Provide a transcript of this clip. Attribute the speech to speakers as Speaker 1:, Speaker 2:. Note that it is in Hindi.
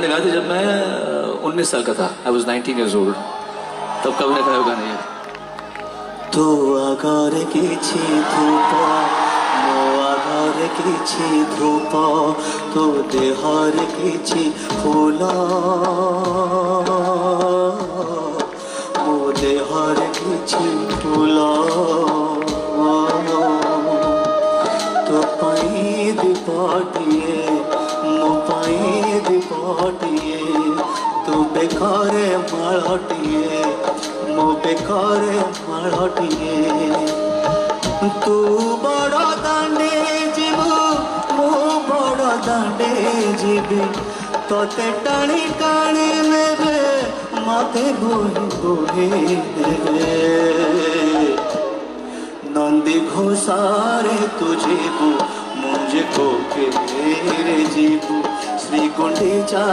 Speaker 1: मैंने गाया था जब मैं 19 साल का था। I was 19 years old। तब कब ने गाया गाना ये।
Speaker 2: तो अगर किछि धूप मो अगर किछि धूप तो देहर किछि फूल मो देहर किछि फूल तो पाई दीपटिए मो पाई दीपटिए तू बेकारे मालटिए मो बेकारे मालटिए तू बड़ दांडे जीवु मो बड़ दांडे जीवी तोते टाणी टाणी नेबे माथे बोही बोही देवे नंदी घोषारे तू जीवु मुझे को के जीवु श्री गुंडीचा